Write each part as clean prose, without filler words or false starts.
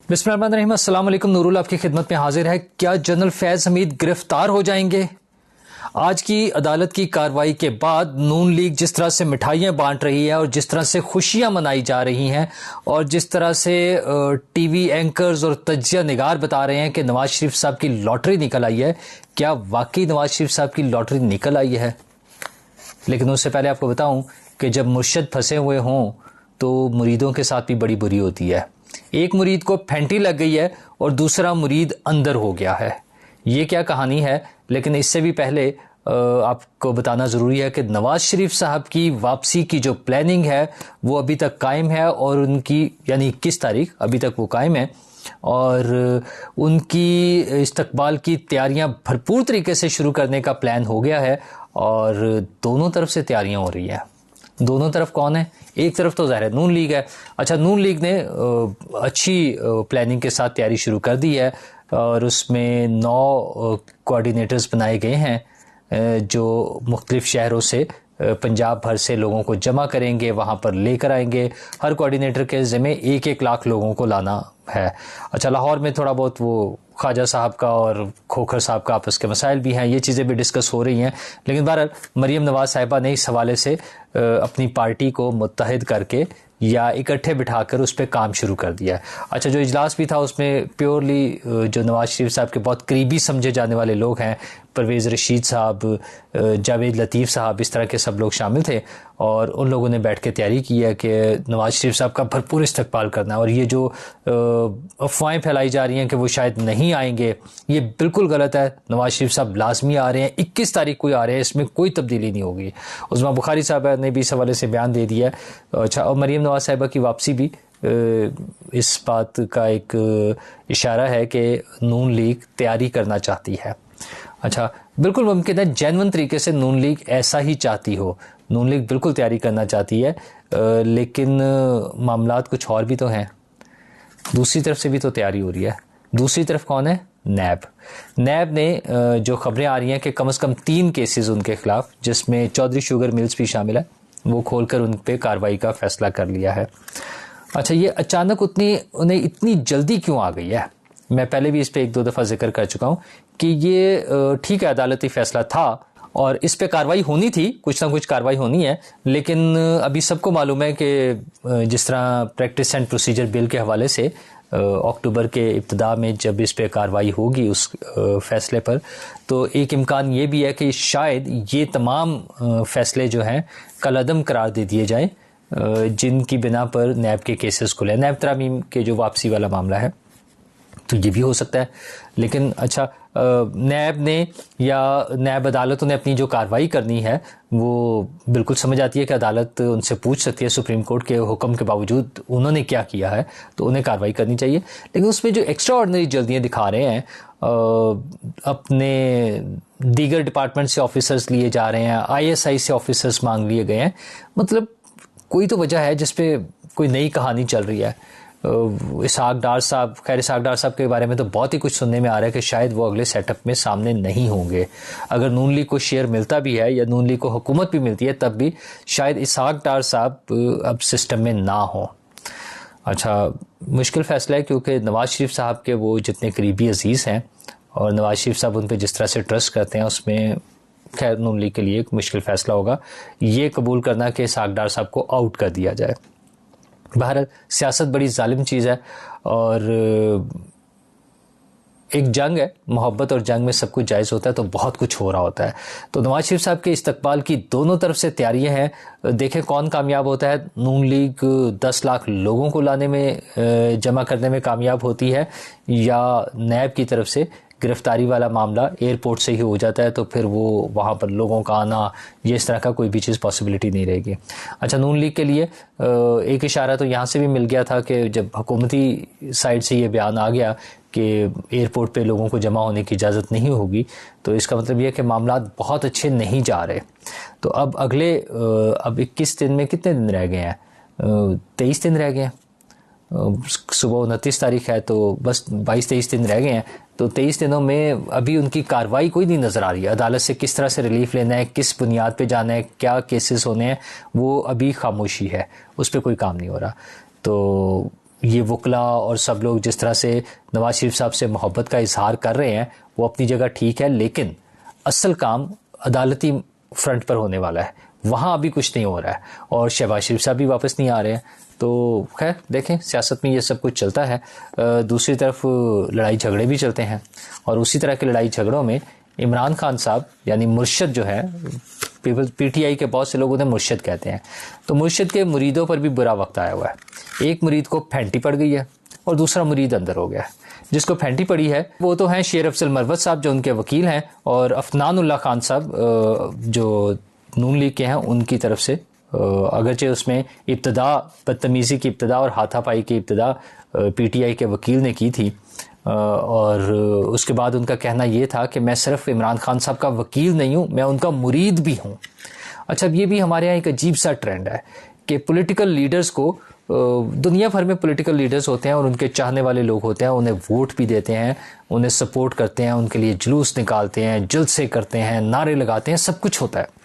بسم اللہ الرحمن الرحیم۔ السلام علیکم، نورول آپ کی خدمت میں حاضر ہے۔ کیا جنرل فیض حمید گرفتار ہو جائیں گے؟ آج کی عدالت کی کارروائی کے بعد نون لیگ جس طرح سے مٹھائیاں بانٹ رہی ہے اور جس طرح سے خوشیاں منائی جا رہی ہیں اور جس طرح سے ٹی وی اینکرز اور تجزیہ نگار بتا رہے ہیں کہ نواز شریف صاحب کی لاٹری نکل آئی ہے، کیا واقعی نواز شریف صاحب کی لاٹری نکل آئی ہے؟ لیکن اس سے پہلے آپ کو بتاؤں کہ جب مرشد پھنسے ہوئے ہوں تو مریدوں کے ساتھ بھی بڑی بری ہوتی ہے۔ ایک مرید کو پھینٹی لگ گئی ہے اور دوسرا مرید اندر ہو گیا ہے۔ یہ کیا کہانی ہے؟ لیکن اس سے بھی پہلے آپ کو بتانا ضروری ہے کہ نواز شریف صاحب کی واپسی کی جو پلاننگ ہے وہ ابھی تک قائم ہے، اور ان کی یعنی 21 تاریخ ابھی تک وہ قائم ہے، اور ان کی استقبال کی تیاریاں بھرپور طریقے سے شروع کرنے کا پلان ہو گیا ہے، اور دونوں طرف سے تیاریاں ہو رہی ہیں۔ دونوں طرف کون ہے؟ ایک طرف تو ظاہر ہے نون لیگ ہے۔ اچھا، نون لیگ نے اچھی پلاننگ کے ساتھ تیاری شروع کر دی ہے، اور اس میں 9 کوآرڈینیٹرز بنائے گئے ہیں جو مختلف شہروں سے پنجاب بھر سے لوگوں کو جمع کریں گے، وہاں پر لے کر آئیں گے۔ ہر کوآرڈینیٹر کے ذمہ 1-1 لاکھ لوگوں کو لانا ہے۔ اچھا، لاہور میں تھوڑا بہت وہ خواجہ صاحب کا اور کھوکھر صاحب کا آپس کے مسائل بھی ہیں، یہ چیزیں بھی ڈسکس ہو رہی ہیں، لیکن بہرحال مریم نواز صاحبہ نے اس حوالے سے اپنی پارٹی کو متحد کر کے یا اکٹھے بٹھا کر اس پہ کام شروع کر دیا ہے۔ اچھا، جو اجلاس بھی تھا اس میں پیورلی جو نواز شریف صاحب کے بہت قریبی سمجھے جانے والے لوگ ہیں، پرویز رشید صاحب، جاوید لطیف صاحب، اس طرح کے سب لوگ شامل تھے، اور ان لوگوں نے بیٹھ کے تیاری کی ہے کہ نواز شریف صاحب کا بھرپور استقبال کرنا ہے۔ اور یہ جو افواہیں پھیلائی جا رہی ہیں کہ وہ شاید نہیں آئیں گے، یہ بالکل غلط ہے۔ نواز شریف صاحب لازمی آ رہے ہیں، 21 تاریخ کو آ رہے ہیں، اس میں کوئی تبدیلی نہیں ہوگی۔ عظمیٰ بخاری صاحبہ نے بھی اس حوالے سے بیان دے دیا ہے۔ اچھا، اور مریم نواز صاحبہ کی واپسی بھی اس بات کا ایک اشارہ ہے کہ نون لیگ تیاری کرنا چاہتی ہے۔ اچھا، بالکل ممکن ہے جینون طریقے سے نون لیگ ایسا ہی چاہتی ہو، نون لیگ بالکل تیاری کرنا چاہتی ہے، لیکن معاملات کچھ اور بھی تو ہیں۔ دوسری طرف سے بھی تو تیاری ہو رہی ہے۔ دوسری طرف کون ہے؟ نیب نے جو خبریں آ رہی ہیں کہ کم از کم 3 کیسز ان کے خلاف، جس میں چودھری شوگر ملز بھی شامل ہے، وہ کھول کر ان پہ کارروائی کا فیصلہ کر لیا ہے۔ اچھا، یہ اچانک انہیں اتنی جلدی کیوں آ گئی ہے؟ میں پہلے بھی اس پہ 1-2 دفعہ ذکر کر چکا ہوں کہ یہ ٹھیک ہے، عدالتی فیصلہ تھا اور اس پہ کارروائی ہونی تھی، کچھ نہ کچھ کارروائی ہونی ہے، لیکن ابھی سب کو معلوم ہے کہ جس طرح پریکٹس اینڈ پروسیجر بل کے حوالے سے اکتوبر کے ابتدا میں جب اس پہ کارروائی ہوگی اس فیصلے پر، تو ایک امکان یہ بھی ہے کہ شاید یہ تمام فیصلے جو ہیں کل عدم قرار دے دیے جائیں، جن کی بنا پر نیب کے کیسز کھلے ہیں۔ نیب ترامیم کے جو واپسی والا معاملہ ہے، تو یہ بھی ہو سکتا ہے۔ لیکن اچھا، نیب نے یا نیب عدالتوں نے اپنی جو کارروائی کرنی ہے وہ بالکل سمجھ آتی ہے کہ عدالت ان سے پوچھ سکتی ہے، سپریم کورٹ کے حکم کے باوجود انہوں نے کیا کیا ہے، تو انہیں کارروائی کرنی چاہیے۔ لیکن اس میں جو ایکسٹرا آرڈنری جلدیاں دکھا رہے ہیں، اپنے دیگر ڈپارٹمنٹ سے آفیسرز لیے جا رہے ہیں، ISI سے آفیسرز مانگ لیے گئے ہیں، مطلب کوئی تو وجہ ہے جس پہ کوئی نئی کہانی چل رہی ہے۔ اسحاق ڈار صاحب، خیر اسحاق ڈار صاحب کے بارے میں تو بہت ہی کچھ سننے میں آ رہا ہے کہ شاید وہ اگلے سیٹ اپ میں سامنے نہیں ہوں گے۔ اگر نون لیگ کو شیئر ملتا بھی ہے یا نون لیگ کو حکومت بھی ملتی ہے، تب بھی شاید اسحاق ڈار صاحب اب سسٹم میں نہ ہوں۔ اچھا، مشکل فیصلہ ہے کیونکہ نواز شریف صاحب کے وہ جتنے قریبی عزیز ہیں اور نواز شریف صاحب ان پہ جس طرح سے ٹرسٹ کرتے ہیں، اس میں خیر نون لیگ کے لیے ایک مشکل فیصلہ ہوگا یہ قبول کرنا کہ اسحاق ڈار صاحب کو آؤٹ کر دیا جائے۔ بہرحال سیاست بڑی ظالم چیز ہے، اور ایک جنگ ہے، محبت اور جنگ میں سب کچھ جائز ہوتا ہے، تو بہت کچھ ہو رہا ہوتا ہے۔ تو نواز شریف صاحب کے استقبال کی دونوں طرف سے تیاریاں ہیں۔ دیکھیں کون کامیاب ہوتا ہے۔ نون لیگ 10 لاکھ لوگوں کو لانے میں، جمع کرنے میں کامیاب ہوتی ہے، یا نیب کی طرف سے گرفتاری والا معاملہ ایئرپورٹ سے ہی ہو جاتا ہے، تو پھر وہ وہاں پر لوگوں کا آنا، یہ اس طرح کا کوئی بھی چیز پاسبلٹی نہیں رہے گی۔ اچھا، نون لیگ کے لیے ایک اشارہ تو یہاں سے بھی مل گیا تھا کہ جب حکومتی سائڈ سے یہ بیان آ گیا کہ ایئرپورٹ پہ لوگوں کو جمع ہونے کی اجازت نہیں ہوگی، تو اس کا مطلب یہ ہے کہ معاملات بہت اچھے نہیں جا رہے۔ تو اب 21 دن میں کتنے دن رہ گئے ہیں؟ 23 دن رہ گئے ہیں۔ صبح 29 تاریخ ہے، تو بس 22-23 دن رہ گئے ہیں۔ تو 23 دنوں میں ابھی ان کی کارروائی کوئی نہیں نظر آ رہی ہے۔ عدالت سے کس طرح سے ریلیف لینا ہے، کس بنیاد پہ جانا ہے، کیا کیسز ہونے ہیں، وہ ابھی خاموشی ہے، اس پہ کوئی کام نہیں ہو رہا۔ تو یہ وکلا اور سب لوگ جس طرح سے نواز شریف صاحب سے محبت کا اظہار کر رہے ہیں وہ اپنی جگہ ٹھیک ہے، لیکن اصل کام عدالتی فرنٹ پر ہونے والا ہے، وہاں ابھی کچھ نہیں ہو رہا ہے، اور شہباز شریف صاحب بھی واپس نہیں آ رہے ہیں. تو خیر دیکھیں، سیاست میں یہ سب کچھ چلتا ہے. دوسری طرف لڑائی جھگڑے بھی چلتے ہیں، اور اسی طرح کے لڑائی جھگڑوں میں عمران خان صاحب یعنی مرشد جو ہے، پی ٹی آئی کے بہت سے لوگ انہیں مرشد کہتے ہیں، تو مرشد کے مریدوں پر بھی برا وقت آیا ہوا ہے. ایک مرید کو پھینٹی پڑ گئی ہے اور دوسرا مرید اندر ہو گیا ہے. جس کو پھینٹی پڑی ہے وہ تو ہیں شیر افضل مروت صاحب جو ان کے وکیل ہیں، اور افنان اللہ خان صاحب جو نون لیگ کے ہیں ان کی طرف سے، اگرچہ اس میں ابتدا بدتمیزی کی ابتدا اور ہاتھا پائی کی ابتدا پی ٹی آئی کے وکیل نے کی تھی، اور اس کے بعد ان کا کہنا یہ تھا کہ میں صرف عمران خان صاحب کا وکیل نہیں ہوں، میں ان کا مرید بھی ہوں. اچھا، یہ بھی ہمارے یہاں ایک عجیب سا ٹرینڈ ہے کہ پولیٹیکل لیڈرز کو، دنیا بھر میں پولیٹیکل لیڈرز ہوتے ہیں اور ان کے چاہنے والے لوگ ہوتے ہیں، انہیں ووٹ بھی دیتے ہیں، انہیں سپورٹ کرتے ہیں، ان کے لیے جلوس نکالتے ہیں، جلسے کرتے ہیں، نعرے لگاتے ہیں، سب کچھ ہوتا ہے.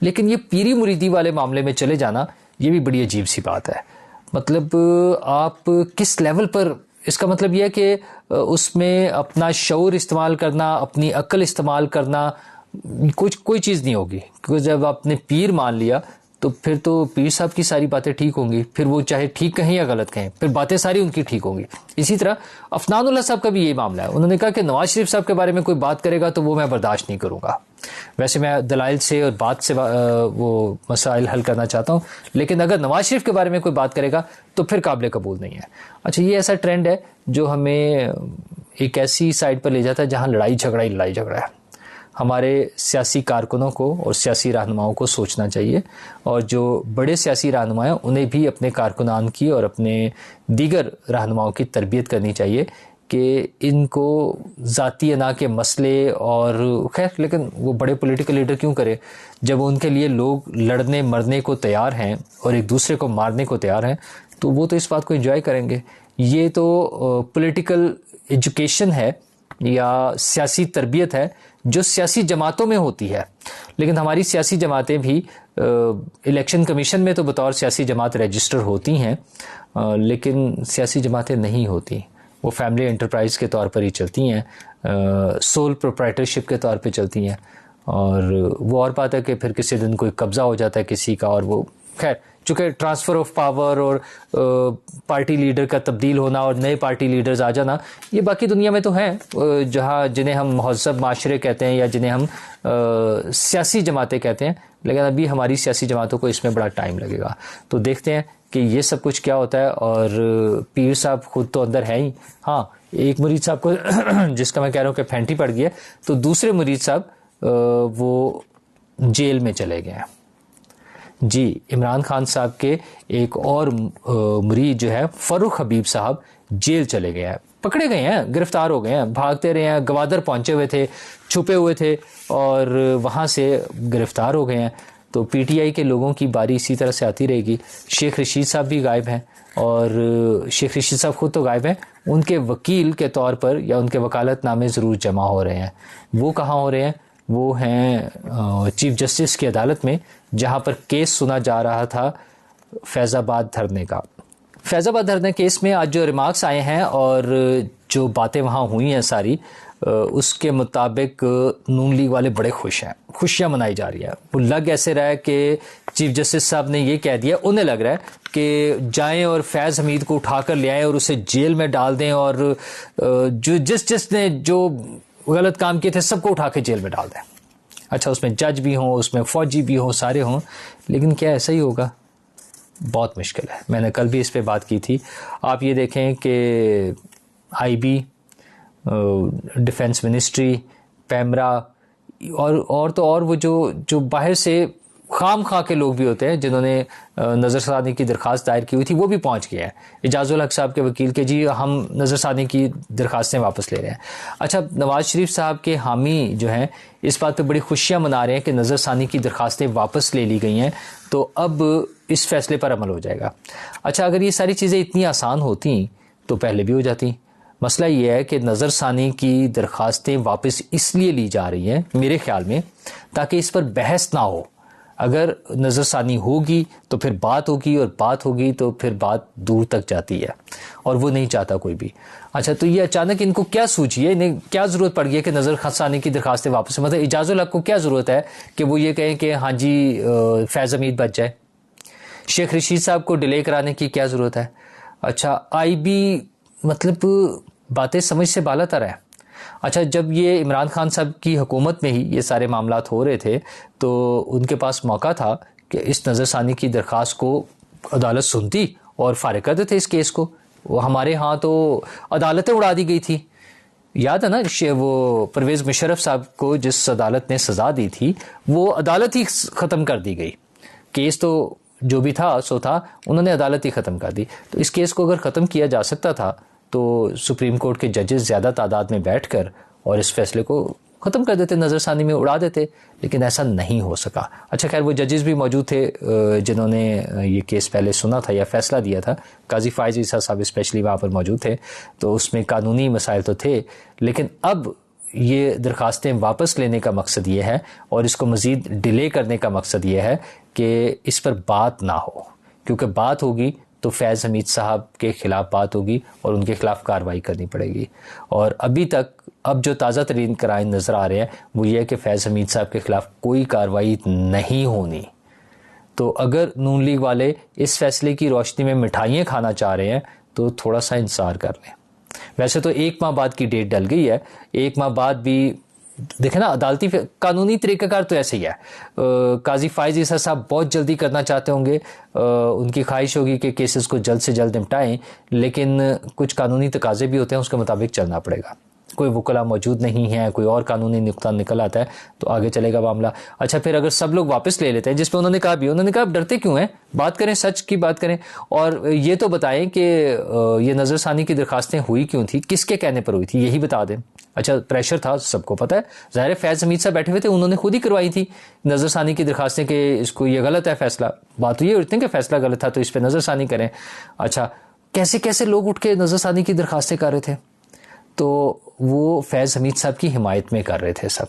لیکن یہ پیری مریدی والے معاملے میں چلے جانا یہ بھی بڑی عجیب سی بات ہے. مطلب آپ کس لیول پر، اس کا مطلب یہ ہے کہ اس میں اپنا شعور استعمال کرنا، اپنی عقل استعمال کرنا، کوئی چیز نہیں ہوگی. کیونکہ جب آپ نے پیر مان لیا تو پھر تو پیر صاحب کی ساری باتیں ٹھیک ہوں گی، پھر وہ چاہے ٹھیک کہیں یا غلط کہیں، پھر باتیں ساری ان کی ٹھیک ہوں گی. اسی طرح افنان اللہ صاحب کا بھی یہی معاملہ ہے. انہوں نے کہا کہ نواز شریف صاحب کے بارے میں کوئی بات کرے گا تو وہ میں برداشت نہیں کروں گا. ویسے میں دلائل سے اور بات سے وہ مسائل حل کرنا چاہتا ہوں، لیکن اگر نواز شریف کے بارے میں کوئی بات کرے گا تو پھر قابل قبول نہیں ہے. اچھا، یہ ایسا ٹرینڈ ہے جو ہمیں ایک ایسی سائڈ پر لے جاتا ہے جہاں لڑائی جھگڑا ہے. ہمارے سیاسی کارکنوں کو اور سیاسی رہنماؤں کو سوچنا چاہیے، اور جو بڑے سیاسی رہنما ہیں انہیں بھی اپنے کارکنان کی اور اپنے دیگر رہنماؤں کی تربیت کرنی چاہیے کہ ان کو ذاتی انا کے مسئلے اور خیر، لیکن وہ بڑے پولیٹیکل لیڈر کیوں کرے جب ان کے لیے لوگ لڑنے مرنے کو تیار ہیں اور ایک دوسرے کو مارنے کو تیار ہیں، تو وہ تو اس بات کو انجوائے کریں گے. یہ تو پولیٹیکل ایجوکیشن ہے یا سیاسی تربیت ہے جو سیاسی جماعتوں میں ہوتی ہے. لیکن ہماری سیاسی جماعتیں بھی الیکشن کمیشن میں تو بطور سیاسی جماعت رجسٹر ہوتی ہیں، لیکن سیاسی جماعتیں نہیں ہوتی، وہ فیملی انٹرپرائز کے طور پر ہی چلتی ہیں، سول پروپرائٹرشپ کے طور پہ چلتی ہیں. اور وہ اور بات ہے کہ پھر کسی دن کوئی قبضہ ہو جاتا ہے کسی کا، اور وہ خیر چونکہ ٹرانسفر آف پاور اور پارٹی لیڈر کا تبدیل ہونا اور نئے پارٹی لیڈرز آ جانا، یہ باقی دنیا میں تو ہیں جہاں جنہیں ہم مہذب معاشرے کہتے ہیں یا جنہیں ہم سیاسی جماعتیں کہتے ہیں، لیکن ابھی ہماری سیاسی جماعتوں کو اس میں بڑا ٹائم لگے گا. تو دیکھتے ہیں کہ یہ سب کچھ کیا ہوتا ہے. اور پیر صاحب خود تو اندر ہے ہی. ہاں، ایک مرید صاحب کو جس کا میں کہہ رہا ہوں کہ پھینٹی پڑ گئی ہے، تو دوسرے مرید صاحب وہ جیل میں چلے گئے ہیں. جی، عمران خان صاحب کے ایک اور مرید جو ہے فروخ حبیب صاحب جیل چلے گئے ہیں، پکڑے گئے ہیں، گرفتار ہو گئے ہیں، بھاگتے رہے ہیں، گوادر پہنچے ہوئے تھے، چھپے ہوئے تھے اور وہاں سے گرفتار ہو گئے ہیں. تو پی ٹی آئی کے لوگوں کی باری اسی طرح سے آتی رہے گی. شیخ رشید صاحب بھی غائب ہیں، اور شیخ رشید صاحب خود تو غائب ہیں، ان کے وکیل کے طور پر یا ان کے وکالت نامے ضرور جمع ہو رہے ہیں. وہ کہاں ہو رہے ہیں؟ وہ ہیں چیف جسٹس کی عدالت میں، جہاں پر کیس سنا جا رہا تھا فیض آباد دھرنے کا. فیض آباد دھرنے کیس میں آج جو ریمارکس آئے ہیں اور جو باتیں وہاں ہوئی ہیں ساری، اس کے مطابق نون لیگ والے بڑے خوش ہیں، خوشیاں منائی جا رہی ہیں. وہ لگ ایسے رہا ہے کہ چیف جسٹس صاحب نے یہ کہہ دیا، انہیں لگ رہا ہے کہ جائیں اور فیض حمید کو اٹھا کر لے آئیں اور اسے جیل میں ڈال دیں، اور جو جس نے جو غلط کام کیے تھے سب کو اٹھا کے جیل میں ڈال دیں. اچھا، اس میں جج بھی ہوں، اس میں فوجی بھی ہوں، سارے ہوں، لیکن کیا ایسا ہی ہوگا؟ بہت مشکل ہے. میں نے کل بھی اس پہ بات کی تھی. آپ یہ دیکھیں کہ آئی بی، ڈیفنس منسٹری، پیمرا اور تو اور وہ جو باہر سے خام خواہ کے لوگ بھی ہوتے ہیں جنہوں نے نظر ثانی کی درخواست دائر کی ہوئی تھی، وہ بھی پہنچ گئے ہیں. اعجاز الحق صاحب کے وکیل کے جی ہم نظر ثانی کی درخواستیں واپس لے رہے ہیں. اچھا، نواز شریف صاحب کے حامی جو ہیں اس بات پہ بڑی خوشیاں منا رہے ہیں کہ نظر ثانی کی درخواستیں واپس لے لی گئی ہیں، تو اب اس فیصلے پر عمل ہو جائے گا. اچھا، اگر یہ ساری چیزیں اتنی آسان ہوتی تو پہلے بھی ہو جاتی. مسئلہ یہ ہے کہ نظر ثانی کی درخواستیں واپس اس لیے لی جا رہی ہیں میرے خیال میں تاکہ اس پر بحث نہ ہو. اگر نظر ثانی ہوگی تو پھر بات ہوگی، اور بات ہوگی تو پھر بات دور تک جاتی ہے، اور وہ نہیں چاہتا کوئی بھی. اچھا، تو یہ اچانک ان کو کیا سوچی ہے، انہیں کیا ضرورت پڑ گئی ہے کہ نظر ثانی کی درخواستیں واپس، مطلب اعجاز الحق کو کیا ضرورت ہے کہ وہ یہ کہیں کہ ہاں جی فیض حمید بچ جائے؟ شیخ رشید صاحب کو ڈیلے کرانے کی کیا ضرورت ہے؟ اچھا، آئی بی مطلب باتیں سمجھ سے بالا تر ہے. اچھا، جب یہ عمران خان صاحب کی حکومت میں ہی یہ سارے معاملات ہو رہے تھے تو ان کے پاس موقع تھا کہ اس نظر ثانی کی درخواست کو عدالت سنتی اور فارغ کر دیتے اس کیس کو. وہ ہمارے ہاں تو عدالتیں اڑا دی گئی تھی. یاد ہے نا وہ پرویز مشرف صاحب کو جس عدالت نے سزا دی تھی وہ عدالت ہی ختم کر دی گئی. کیس تو جو بھی تھا سو تھا، انہوں نے عدالت ہی ختم کر دی. تو اس کیس کو اگر ختم کیا جا سکتا تھا تو سپریم کورٹ کے ججز زیادہ تعداد میں بیٹھ کر اور اس فیصلے کو ختم کر دیتے، نظر ثانی میں اڑا دیتے، لیکن ایسا نہیں ہو سکا. اچھا خیر، وہ ججز بھی موجود تھے جنہوں نے یہ کیس پہلے سنا تھا یا فیصلہ دیا تھا. قاضی فائز عیسیٰ صاحب اسپیشلی وہاں پر موجود تھے، تو اس میں قانونی مسائل تو تھے، لیکن اب یہ درخواستیں واپس لینے کا مقصد یہ ہے اور اس کو مزید ڈیلے کرنے کا مقصد یہ ہے کہ اس پر بات نہ ہو، کیونکہ بات ہوگی تو فیض حمید صاحب کے خلاف بات ہوگی اور ان کے خلاف کارروائی کرنی پڑے گی. اور ابھی تک اب جو تازہ ترین قرائن نظر آ رہے ہیں وہ یہ ہے کہ فیض حمید صاحب کے خلاف کوئی کارروائی نہیں ہونی. تو اگر نون لیگ والے اس فیصلے کی روشنی میں مٹھائیاں کھانا چاہ رہے ہیں تو تھوڑا سا انتظار کر لیں. ویسے تو 1 ماہ بعد کی ڈیٹ ڈل گئی ہے، 1 ماہ بعد بھی دیکھیں نا، عدالتی قانونی طریقہ کار تو ایسے ہی ہے. قاضی فائز عیسیٰ صاحب بہت جلدی کرنا چاہتے ہوں گے، ان کی خواہش ہوگی کہ کیسز کو جلد سے جلد نمٹائیں، لیکن کچھ قانونی تقاضے بھی ہوتے ہیں، اس کے مطابق چلنا پڑے گا. کوئی وکلا موجود نہیں ہے، کوئی اور قانونی نقطہ نکل آتا ہے تو آگے چلے گا معاملہ. اچھا، پھر اگر سب لوگ واپس لے لیتے ہیں، جس پہ انہوں نے کہا بھی، انہوں نے کہا اب ڈرتے کیوں ہیں، بات کریں، سچ کی بات کریں، اور یہ تو بتائیں کہ یہ نظر ثانی کی درخواستیں ہوئی کیوں تھی، کس کے کہنے پر ہوئی تھی، یہی بتا دیں. اچھا، پریشر تھا، سب کو پتہ ہے، ظاہر فیض حمید صاحب بیٹھے ہوئے تھے، انہوں نے خود ہی کروائی تھی نظر ثانی کی درخواستیں کہ اس کو یہ غلط ہے فیصلہ. بات تو یہ ہوتی ہے کہ فیصلہ غلط تھا تو اس پہ نظر ثانی کریں. اچھا، کیسے کیسے لوگ اٹھ کے نظر ثانی کی درخواستیں کر رہے تھے، تو وہ فیض حمید صاحب کی حمایت میں کر رہے تھے سب.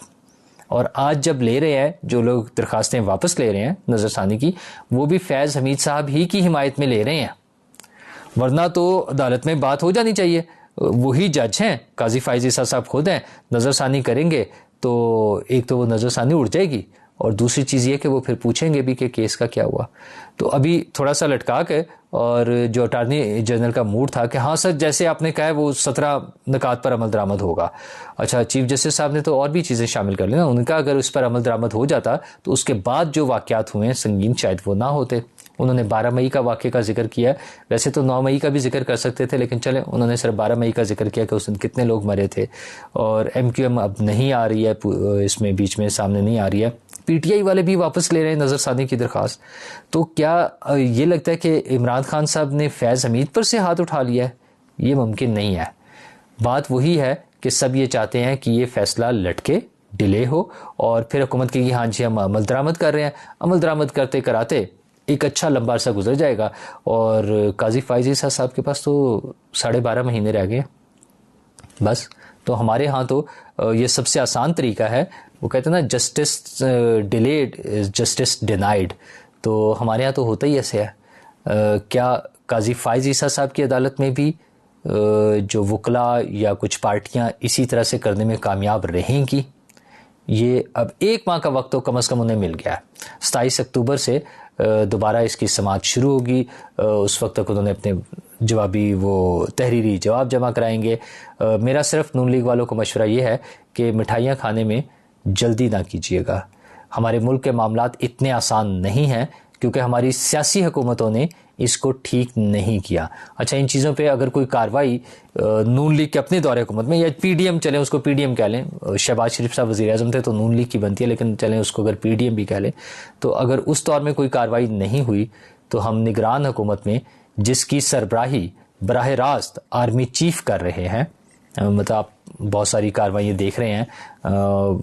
اور آج جب لے رہے ہیں جو لوگ درخواستیں واپس لے رہے ہیں نظر ثانی کی، وہ بھی فیض حمید صاحب ہی کی حمایت میں لے رہے ہیں، ورنہ تو عدالت میں بات ہو جانی چاہیے. وہی جج ہیں، قاضی فائز عیسیٰ صاحب خود ہیں، نظر ثانی کریں گے تو ایک تو وہ نظر ثانی اڑ جائے گی، اور دوسری چیز یہ کہ وہ پھر پوچھیں گے بھی کہ کیس کا کیا ہوا. تو ابھی تھوڑا سا لٹکا کے، اور جو اٹارنی جنرل کا موڈ تھا کہ ہاں سر جیسے آپ نے کہا ہے وہ 17 نکات پر عمل درآمد ہوگا. اچھا، چیف جسٹس صاحب نے تو اور بھی چیزیں شامل کر لی نا، انہوں نے کہا اگر اس پر عمل درآمد ہو جاتا تو اس کے بعد جو واقعات ہوئے ہیں سنگین شاید وہ نہ ہوتے. انہوں نے 12 مئی کا واقعے کا ذکر کیا ہے، ویسے تو 9 مئی کا بھی ذکر کر سکتے تھے، لیکن چلیں انہوں نے صرف 12 مئی کا ذکر کیا کہ اس دن کتنے لوگ مرے تھے. اور ایم کیو ایم اب نہیں آ رہی ہے اس میں، بیچ میں سامنے نہیں آ رہی ہے، پی ٹی آئی والے بھی واپس لے رہے ہیں نظر ثانی کی درخواست. تو کیا یہ لگتا ہے کہ عمران خان صاحب نے فیض حمید پر سے ہاتھ اٹھا لیا ہے؟ یہ ممکن نہیں ہے. بات وہی ہے کہ سب یہ چاہتے ہیں کہ یہ فیصلہ لٹکے، ڈیلے ہو، اور پھر حکومت کی ہاں جی ہم عمل درآمد کر رہے ہیں. عمل درآمد کرتے کراتے ایک اچھا لمبا عرصہ گزر جائے گا، اور قاضی فائز عیسیٰ صاحب کے پاس تو 12.5 مہینے رہ گئے بس. تو ہمارے ہاں تو یہ سب سے آسان طریقہ ہے، وہ کہتے ہیں نا جسٹس ڈیلیڈ جسٹس ڈینائڈ، تو ہمارے ہاں تو ہوتا ہی ایسے ہے. کیا قاضی فائز عیسیٰ صاحب کی عدالت میں بھی جو وکلا یا کچھ پارٹیاں اسی طرح سے کرنے میں کامیاب رہیں گی؟ یہ اب 1 ماہ کا وقت تو کم از کم انہیں مل گیا. 27 اکتوبر سے دوبارہ اس کی سماعت شروع ہوگی، اس وقت تک انہوں نے اپنے جوابی وہ تحریری جواب جمع کرائیں گے. میرا صرف نون لیگ والوں کو مشورہ یہ ہے کہ مٹھائیاں کھانے میں جلدی نہ کیجیے گا. ہمارے ملک کے معاملات اتنے آسان نہیں ہیں کیونکہ ہماری سیاسی حکومتوں نے اس کو ٹھیک نہیں کیا. اچھا، ان چیزوں پہ اگر کوئی کارروائی نون لیگ کے اپنے دور حکومت میں، یا پی ڈی ایم چلیں، اس کو پی ڈی ایم کہہ لیں، شہباز شریف صاحب وزیر اعظم تھے تو نون لیگ کی بنتی ہے، لیکن چلیں اس کو اگر پی ڈی ایم بھی کہہ لیں، تو اگر اس دور میں کوئی کارروائی نہیں ہوئی تو ہم نگران حکومت میں، جس کی سربراہی براہ راست آرمی چیف کر رہے ہیں، مطلب آپ بہت ساری کارروائیاں دیکھ رہے ہیں،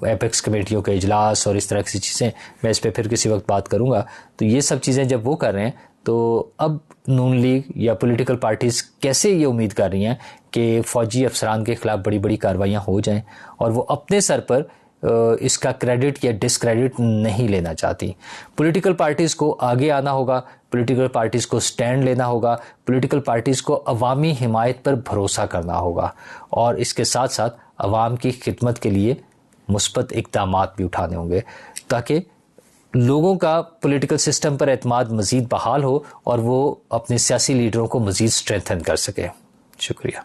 ایپیکس کمیٹیوں کے اجلاس اور اس طرح کی چیزیں، میں اس پہ پھر کسی وقت بات کروں گا. تو یہ سب چیزیں جب وہ کر رہے ہیں تو اب نون لیگ یا پولیٹیکل پارٹیز کیسے یہ امید کر رہی ہیں کہ فوجی افسران کے خلاف بڑی بڑی کارروائیاں ہو جائیں اور وہ اپنے سر پر اس کا کریڈٹ یا ڈسکریڈٹ نہیں لینا چاہتی. پولیٹیکل پارٹیز کو آگے آنا ہوگا, پولیٹیکل پارٹیز کو سٹینڈ لینا ہوگا, پولیٹیکل پارٹیز کو عوامی حمایت پر بھروسہ کرنا ہوگا, اور اس کے ساتھ ساتھ عوام کی خدمت کے لیے مثبت اقدامات بھی اٹھانے ہوں گے تاکہ لوگوں کا پولیٹیکل سسٹم پر اعتماد مزید بحال ہو اور وہ اپنے سیاسی لیڈروں کو مزید اسٹرینتھن کر سکے. شکریہ.